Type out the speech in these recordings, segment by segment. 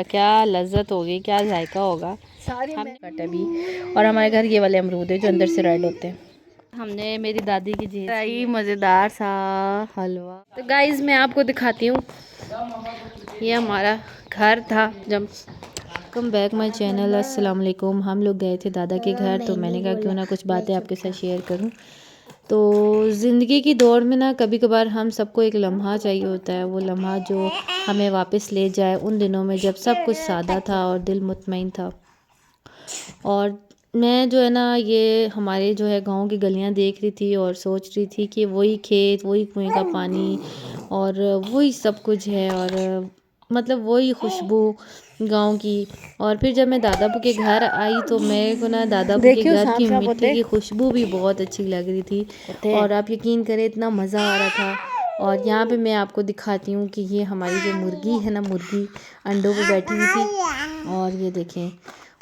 क्या लज्जत होगी, क्या जायका होगा। सारी हम कटे भी। और हमारे घर ये वाले अमरूद है जो अंदर से रेड होते हैं। हमने मेरी दादी की जी मज़ेदार सा हलवा। तो गाइस मैं आपको दिखाती हूँ, ये हमारा घर था जब। Welcome back my channel. अस्सलाम वालेकुम। हम लोग गए थे दादा के घर, तो मैंने कहा क्यों ना कुछ बातें आपके साथ शेयर करूं। तो ज़िंदगी की दौड़ में ना कभी कभार हम सबको एक लम्हा चाहिए होता है, वो लम्हा जो हमें वापस ले जाए उन दिनों में जब सब कुछ सादा था और दिल मुतमईन था। और मैं जो है ना ये हमारे जो है गांव की गलियां देख रही थी और सोच रही थी कि वही खेत, वही कुएं का पानी और वही सब कुछ है, और मतलब वही खुशबू गांव की। और फिर जब मैं दादापू के घर आई तो मेरे को ना दादापू के घर की मिट्टी की खुशबू भी बहुत अच्छी लग रही थी। और आप यकीन करें इतना मज़ा आ रहा था। और यहाँ पे मैं आपको दिखाती हूँ कि ये हमारी जो मुर्गी है ना, मुर्गी अंडों पे बैठी हुई थी। और ये देखें,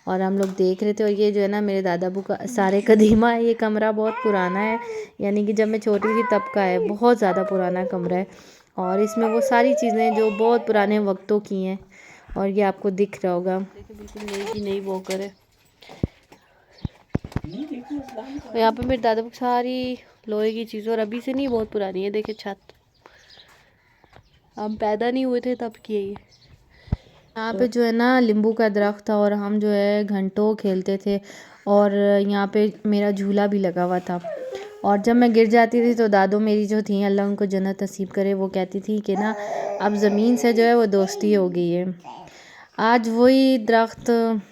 और हम लोग देख रहे थे। और ये जो है ना मेरे दादाबू का सारे कदीमा है। ये कमरा बहुत पुराना है, यानी कि जब मैं छोटी थी तब का है, बहुत ज़्यादा पुराना कमरा है। और इसमें वो सारी चीज़ें जो बहुत पुराने वक्तों की हैं। और ये आपको दिख रहा होगा, देखिए बिल्कुल नई की नई वॉकर है। और यहाँ पे मेरे दादाबू की सारी लोहे की चीज़ें, और अभी से नहीं बहुत पुरानी है। देखिए छत, हम पैदा नहीं हुए थे तब की है ये। यहाँ पे जो है ना नींबू का दरख्त था और हम जो है घंटों खेलते थे। और यहाँ पे मेरा झूला भी लगा हुआ था। और जब मैं गिर जाती थी तो दादू मेरी जो थी, अल्लाह उनको जन्नत नसीब करे, वो कहती थी कि ना अब ज़मीन से जो है वो दोस्ती हो गई है। आज वही दरख्त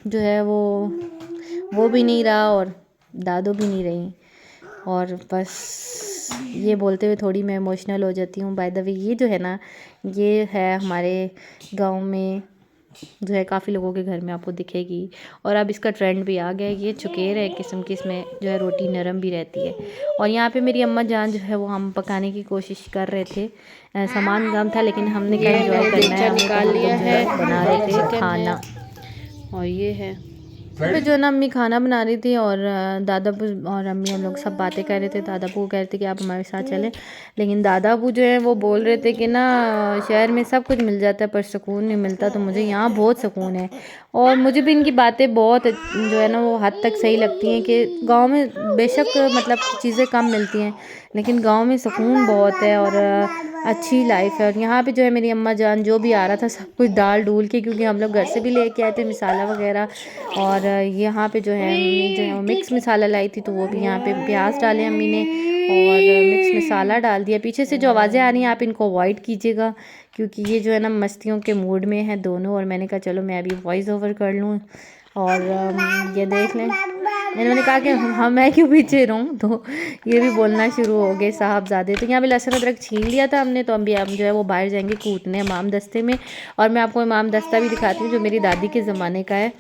जो है वो भी नहीं रहा और दादू भी नहीं रही। और बस ये बोलते हुए थोड़ी मैं इमोशनल हो जाती हूँ। बाय द वे ये जो है ना, ये है हमारे गांव में जो है काफ़ी लोगों के घर में आपको दिखेगी। और अब इसका ट्रेंड भी आ गया है। ये चुकेर है किस्म की, इसमें जो है रोटी नरम भी रहती है। और यहाँ पे मेरी अम्मा जान जो है वो हम पकाने की कोशिश कर रहे थे। सामान कम था लेकिन हमने कहा एंजॉय करना है, निकाल लिया है, बना रहे थे खाना। और ये है पे जो है ना अम्मी खाना बना रही थी और दादाबू और अम्मी हम लोग सब बातें कर रहे थे। दादाबू कह रहे थे कि आप हमारे साथ चलें, लेकिन दादाबू जो है वो बोल रहे थे कि ना शहर में सब कुछ मिल जाता है पर सुकून नहीं मिलता, तो मुझे यहाँ बहुत सुकून है। और मुझे भी इनकी बातें बहुत जो है ना वो हद तक सही लगती हैं कि गांव में बेशक मतलब चीज़ें कम मिलती हैं लेकिन गांव में सुकून बहुत है और अच्छी लाइफ है। और यहाँ पे जो है मेरी अम्मा जान जो भी आ रहा था सब कुछ डाल डूल के, क्योंकि हम लोग घर से भी लेके आए थे मसाला वगैरह। और यहाँ पे जो है अम्मी जो है वो मिक्स मसाला लाई थी, तो वो भी यहाँ पे प्याज डाले अम्मी ने और मिक्स मसाला डाल दिया। पीछे से जो आवाज़ें आ रही हैं आप इनको अवॉइड कीजिएगा, क्योंकि ये जो है ना मस्तियों के मूड में है दोनों। और मैंने कहा चलो मैं अभी वॉइस ओवर कर लूँ। और ये देख लें, इन्होंने कहा कि हम मैं क्यों पीछे रहूँ, तो ये भी बोलना शुरू हो गए साहबजादे। तो यहाँ पे लहसुन अदरक छीन लिया था हमने, तो हम जो है वो बाहर जाएंगे कूटने इमाम दस्ते में। और मैं आपको इमाम दस्ता भी दिखाती हूँ जो मेरी दादी के ज़माने का है।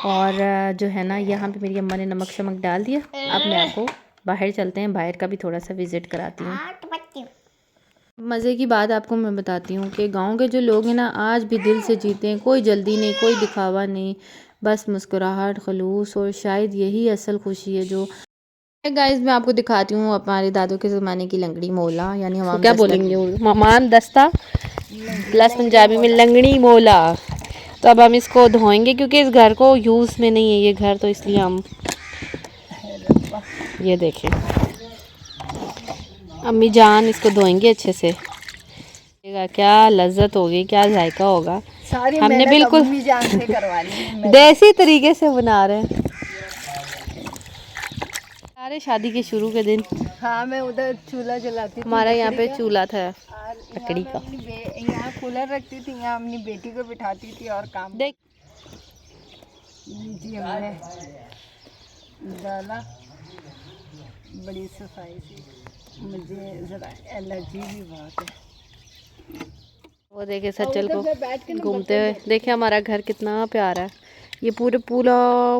और जो है ना यहाँ पे मेरी अम्मा ने नमक शमक डाल दिया। अब मैं आपको बाहर चलते हैं, बाहर का भी थोड़ा सा विज़िट कराती हूँ। मज़े की बात आपको मैं बताती हूँ कि गांव के जो लोग हैं ना आज भी दिल से जीते हैं, कोई जल्दी नहीं, कोई दिखावा नहीं, बस मुस्कुराहट, खलूस। और शायद यही असल खुशी है जो गाइस मैं आपको दिखाती हूँ हमारे दादों के ज़माने की लंगड़ी मोला, यानी हम क्या बोलेंगे ममान दस्ता प्लस पंजाबी में लंगड़ी मोला। तो अब हम इसको धोएंगे क्योंकि इस घर को यूज़ में नहीं है ये घर, तो इसलिए हम ये देखें अम्मी जान इसको धोएंगे अच्छे से। क्या लज्जत होगी, क्या जायका होगा। हमने बिल्कुल देसी तरीके से बना रहे हैं। अरे शादी के शुरू के दिन हाँ मैं उधर चूल्हा जलाती थी, हमारा यहाँ पे चूल्हा था लकड़ी का। यहाँ कूलर रखती थी, यहाँ अपनी बेटी को बिठाती थी और काम देख जी हमने डाला बड़ी सफाई से। मुझे ज़रा एलर्जी भी बहुत है। वो देखे सच्चल को घूमते हुए। देखे हमारा घर कितना प्यारा है। ये पूरा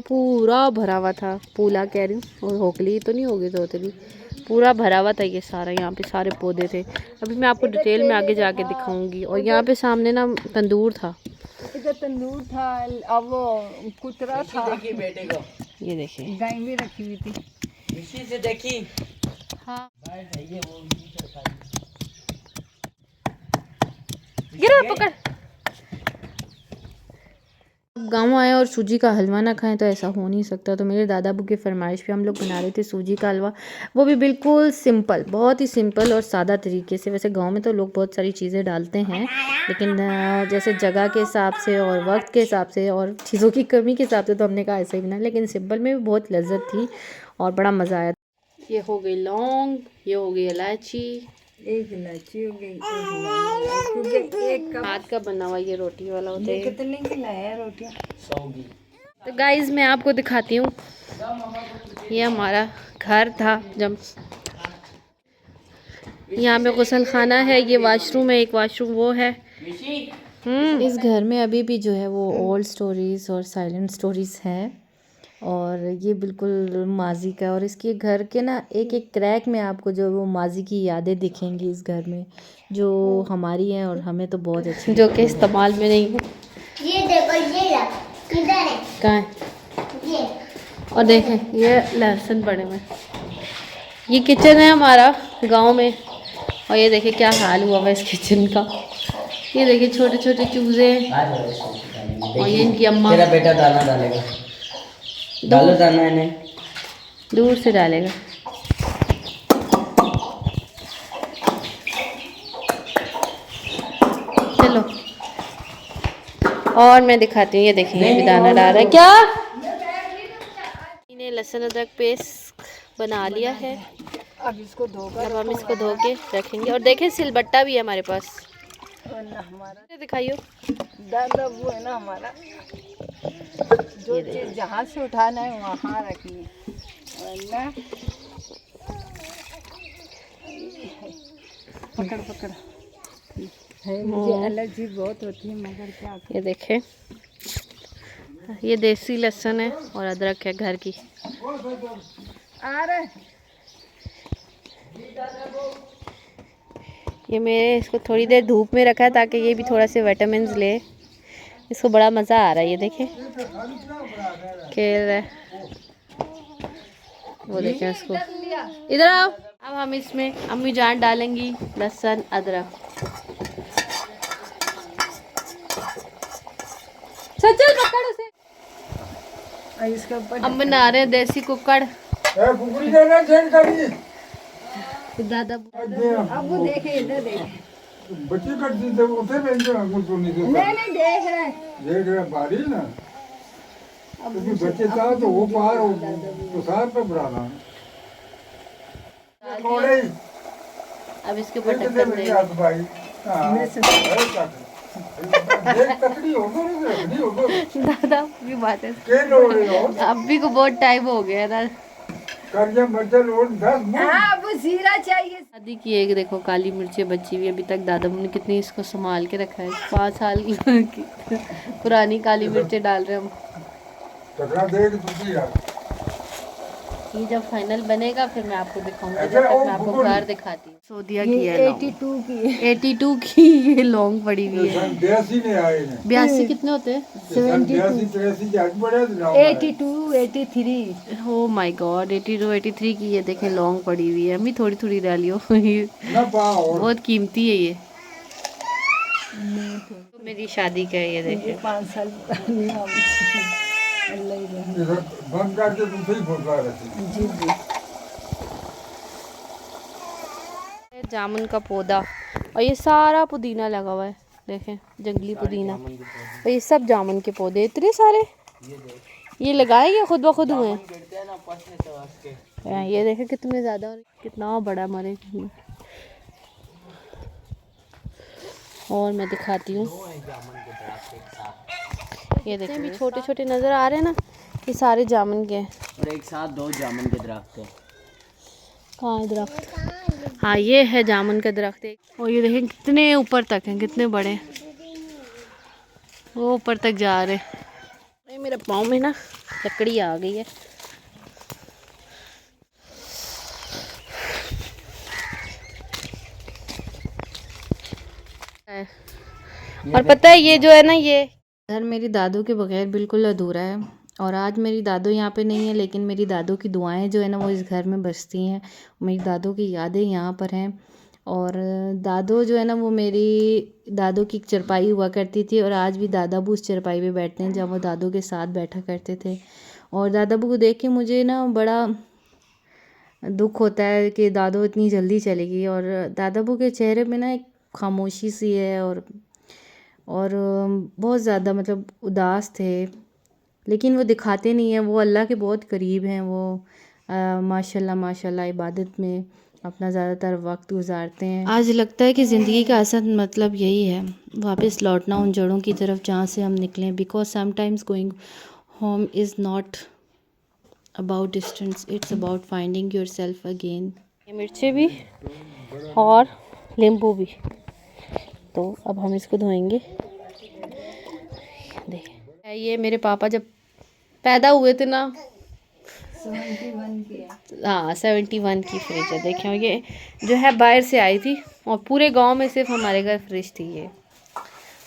पूरा भरा हुआ था, पूला कह रही हूँ, और होकली तो नहीं होगी तोतली, पूरा भरा हुआ था ये सारा। यहाँ पे सारे पौधे थे। अभी मैं आपको डिटेल में आगे जाके दिखाऊंगी। और यहाँ पे सामने ना तंदूर था, इधर तंदूर था, अब वो कुतरा था। बेटे को ये देखिए गाय भी रखी हुई थी इसी से देखी। हाँ गिरा पकड़। गांव आए और सूजी का हलवा ना खाएं तो ऐसा हो नहीं सकता। तो मेरे दादा अबू की फरमाइश पे हम लोग बना रहे थे सूजी का हलवा, वो भी बिल्कुल सिंपल, बहुत ही सिंपल और सादा तरीके से। वैसे गांव में तो लोग बहुत सारी चीज़ें डालते हैं, लेकिन जैसे जगह के हिसाब से और वक्त के हिसाब से और चीज़ों की कमी के हिसाब से तो हमने कहा ऐसे ही बना, लेकिन सिंपल में भी बहुत लज्जत थी और बड़ा मज़ा आया। ये हो गई लौंग, ये हो गई इलायची, एक इलायची हो गई, एक लौंग, क्योंकि एक कप हाथ का बना हुआ ये रोटी वाला होता है। कितने की लाया रोटियां? तो गाइज मैं आपको दिखाती हूँ, ये हमारा घर था जब, यहाँ पे गुसल खाना है, ये वॉशरूम है, एक वॉशरूम वो है। इस घर में अभी भी जो है वो ओल्ड स्टोरीज और साइलेंट स्टोरीज हैं, और ये बिल्कुल माजी का। और इसके घर के ना एक एक क्रैक में आपको जो वो माजी की यादें दिखेंगी इस घर में, जो हमारी हैं और हमें तो बहुत अच्छी, जो कि इस्तेमाल में नहीं है। ये देखो, ये किधर है? कहाँ है? ये और देखें ये लहसुन पड़े में, ये किचन है हमारा गांव में, और ये देखिए क्या हाल हुआ है इस किचन का। ये देखिए छोटे छोटे चूजे, और ये इनकी अम्मा। तेरा बेटा दाना डालेगा, डालो दाना इन्हें। दूर से डालेगा। चलो और मैं दिखाती हूँ, ये देखिए ये भी दाना डाल रहा है। क्या इन्हें लहसुन अदरक पेस्ट बना लिया है, अब इसको धोकर अब हम इसको धो के रखेंगे। और देखें सिलबट्टा भी है हमारे पास, वरना हमारा दिखाइयो। दादा वो है ना हमारा, जो चीज जहाँ से उठाना है वहाँ रखनी है, वरना पकड़ पकड़ है। मुझे एलर्जी बहुत होती है, मगर क्या करूं। ये देखें ये देसी लहसुन है और अदरक है घर की। आ रहे ये मेरे इसको थोड़ी देर धूप में रखा है ताकि ये भी थोड़ा से विटामिन्स ले, इसको बड़ा मज़ा आ रहा है। ये देखें खेल रहा है, वो देखें उसको। इधर आओ। अब हम इसमें अम्मी जान डालेंगी लहसुन अदरक। चल चल पकड़ उसे। और इसके ऊपर हम बना रहे हैं देसी कुकड़। दादा अब वो देखे, इधर देखे, बच्ची करती थे उसे बेंचो अंगुल तो नहीं देता नहीं देख रहे हैं। देख रहे बारी ना, क्योंकि बच्चे था तो वो पार तो सार पे बुलाना थोड़े अब इसके ऊपर कितने ढक्कन बच्चे देंगे। हाथ भाई देख तकड़ी हो गई नहीं हो गई दादा की बात है, के लोग रहे हो अभी को बहुत टाइम हो गया ना। कर्जा मर्जा लोग 10 हाँ वो जीरा चाहिए। शादी की एक देखो काली मिर्चें बची हुई, अभी तक दादा ने कितनी इसको संभाल के रखा है। 5 साल की पुरानी काली मिर्चें डाल रहे हैं हम। तकड़ा देख तुझी यार। ये जब फाइनल बनेगा फिर मैं आपको दिखाऊंगी, अच्छा, जब तक ओ मैं आपको बुबुल। घर दिखाती हूँ। सौदिया की ये है 82 की है। 82 की ये लॉन्ग पड़ी हुई है। सन 82 ने आए ने 82 कितने होते हैं? सन 82 83 आज बड़े ना 82 83 ओ माय गॉड 82 83 की ये देखें लॉन्ग पड़ी हुई है। अम्मी थोड़ी थोड़ी डालियो ये ना पा और बहुत कीमती है ये। तो मेरी शादी का है ये देखें। 5 साल पुरानी हम। अल्लाह ही रहम। बंद करके दूसरे ही फुलका रखी जी जी। जामुन का पौधा और ये सारा पुदीना लगा हुआ है, देखें जंगली पुदीना। और ये सब जामुन के पौधे इतने सारे ये लगाए या खुद ब खुद हुए हैं। ये देखें कितने ज़्यादा, कितना बड़ा हमारे। और मैं दिखाती हूँ, ये देखें भी छोटे छोटे नज़र आ रहे हैं ना, ये सारे जामुन के हैं। और एक साथ 2 जामुन के दरख्त हैं। कहाँ है दरख्त? हाँ ये है जामुन का दरख्त एक। और ये देखें कितने ऊपर तक हैं, कितने बड़े, वो ऊपर तक जा रहे हैं। मेरे पाँव में ना लकड़ी आ गई है। और पता है ये जो है ना, ये घर मेरी दादू के बगैर बिल्कुल अधूरा है। और आज मेरी दादू यहाँ पे नहीं है, लेकिन मेरी दादू की दुआएं जो है ना वो इस घर में बसती हैं। मेरी दादू की यादें यहाँ पर हैं। और दादो जो है ना, वो मेरी दादो की एक चारपाई हुआ करती थी और आज भी दादाबू उस चारपाई पे बैठते हैं जब वो दादो के साथ बैठा करते थे। और दादाबू को देख के मुझे ना बड़ा दुख होता है कि दादो इतनी जल्दी चली गई। और दादाबू के चेहरे पे ना एक खामोशी सी है और बहुत ज़्यादा मतलब उदास थे, लेकिन वो दिखाते नहीं हैं। वो अल्लाह के बहुत करीब हैं। वो माशाल्लाह माशाल्लाह इबादत में अपना ज़्यादातर वक्त गुजारते हैं। आज लगता है कि ज़िंदगी का असल मतलब यही है, वापस लौटना उन जड़ों की तरफ जहाँ से हम निकलें। Because sometimes going home is not about distance, it's about finding your self again. मिर्चें भी और नींबू भी, तो अब हम इसको धोएंगे। देख, ये मेरे पापा जब पैदा हुए थे ना, 71 की है। हाँ 71 की फ्रिज है। देखें, ये जो है बाहर से आई थी और पूरे गांव में सिर्फ हमारे घर फ्रिज थी ये।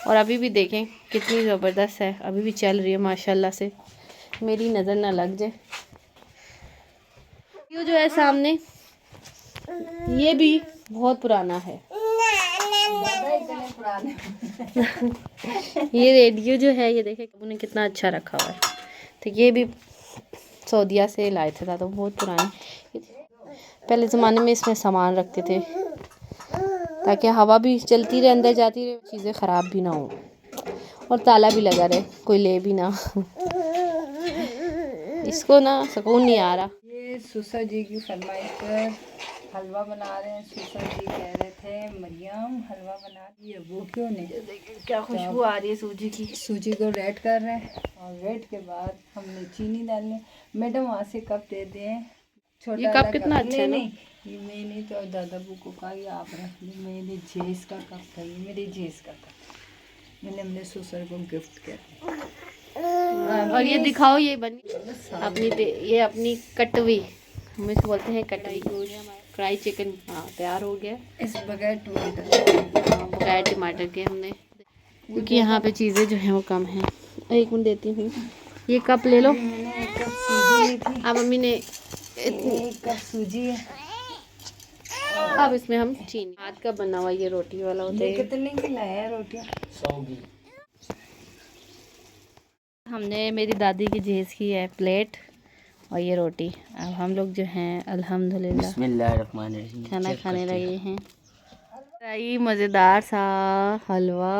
और अभी भी देखें कितनी ज़बरदस्त है, अभी भी चल रही है माशाल्लाह से, मेरी नज़र ना लग जाए। ये जो है सामने, ये भी बहुत पुराना है। ये रेडियो जो है, ये देखें उन्हें कितना अच्छा रखा हुआ है। तो ये भी सऊदीया से लाए थे, तो बहुत पुराने। पहले ज़माने में इसमें सामान रखते थे ताकि हवा भी चलती रहे, अंदर जाती रहे, चीज़ें ख़राब भी ना हो और ताला भी लगा रहे, कोई ले भी ना। इसको ना सुकून नहीं आ रहा। ये सुसर जी की फरमाइश पर हलवा बना रहे हैं। सुसर जी कह रहे थे मरियम हलवा बना दिए, वो क्यों नहीं। क्या खुशबू आ रही है सूजी की। सूजी को रेड कर रहे हैं और रेड के बाद हमने चीनी डालनी। मैडम वहाँ से कप दे दें, छोटा ये कप कितना अच्छा है ना। नहीं, ये मैंने तो दादाबू को कहा ये आप रख लो, मेरे जेस का कप था, ये मेरे जेस का कप मैंने अपने सुसर को गिफ्ट किया। और ये दिखाओ, ये बनी अपनी ये अपनी कटवी, हम इसको बोलते हैं कटवी, फ्राई चिकन। हाँ तैयार हो गया इस बगैर टमाटर, हाँ, बगैर टमाटर के हमने, क्योंकि यहाँ पे चीज़ें जो हैं वो कम हैं। एक मिनट देती हूँ, ये कप ले लो। मैंने एक कप सूजी ली थी, अब मम्मी ने एक कप सूजी है। अब इसमें हम चीनी, हाथ का बना हुआ ये रोटी वाला होता ये है। कितने की लाया है रोटियाँ? 100 की। हमने मेरी दादी की जहेज़ की है प्लेट और ये रोटी। अब हम लोग जो हैं अल्हम्दुलिल्लाह बिस्मिल्लाहिर्रहमानिर्रहीम खाना खाने लगे हैं। यही मज़ेदार सा हलवा,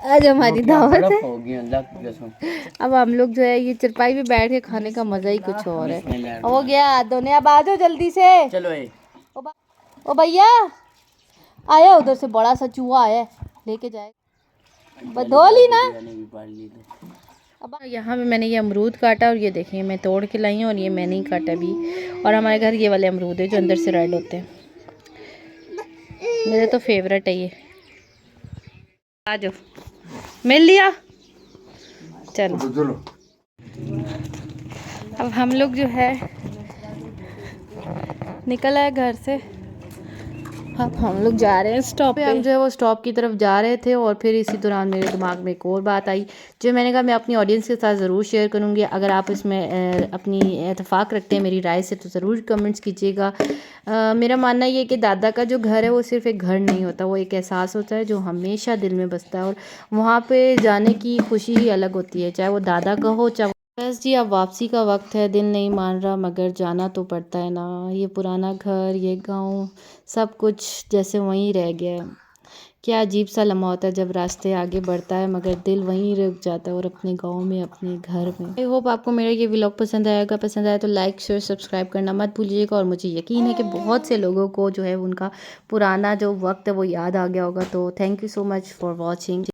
आज हमारी दावत है। हो गई अल्लाह की कसम। अब हम लोग जो है ये चारपाई पे बैठ के खाने का मज़ा ही कुछ और है। हो गया दोनों, अब आ जाओ जल्दी से। चलो ओ भैया आया, उधर से बड़ा सा चूहा आया है, लेके जाए बदौली ना। अब यहाँ पे मैंने ये अमरूद काटा और ये देखिए मैं तोड़ के लाई हूँ और ये मैंने ही काटा भी। और हमारे घर ये वाले अमरूद है जो अंदर से रेड होते हैं, मेरे तो फेवरेट है ये। आ जाओ, मिल लिया। चलो चलो अब हम लोग जो है निकल आए घर से। अब हम लोग जा रहे हैं स्टॉप पे। हम जो है वो स्टॉप की तरफ जा रहे थे और फिर इसी दौरान मेरे दिमाग में एक और बात आई जो मैंने कहा मैं अपनी ऑडियंस के साथ ज़रूर शेयर करूँगी। अगर आप इसमें अपनी इत्तेफाक रखते हैं मेरी राय से तो ज़रूर कमेंट्स कीजिएगा। मेरा मानना ये है कि दादा का जो घर है वो सिर्फ़ एक घर नहीं होता, वो एक एहसास होता है जो हमेशा दिल में बसता है और वहाँ पर जाने की खुशी ही अलग होती है, चाहे वो दादा का हो चाहे। बस जी अब वापसी का वक्त है, दिल नहीं मान रहा मगर जाना तो पड़ता है ना। ये पुराना घर, ये गांव, सब कुछ जैसे वहीं रह गया है। क्या अजीब सा लम्हा होता है जब रास्ते आगे बढ़ता है मगर दिल वहीं रुक जाता है और अपने गांव में, अपने घर में। आई होप आपको मेरा ये व्लॉग पसंद आएगा। पसंद आया तो लाइक शेयर सब्सक्राइब करना मत भूलिएगा। और मुझे यकीन है कि बहुत से लोगों को जो है उनका पुराना जो वक्त है वो याद आ गया होगा। तो thank you so much for watching.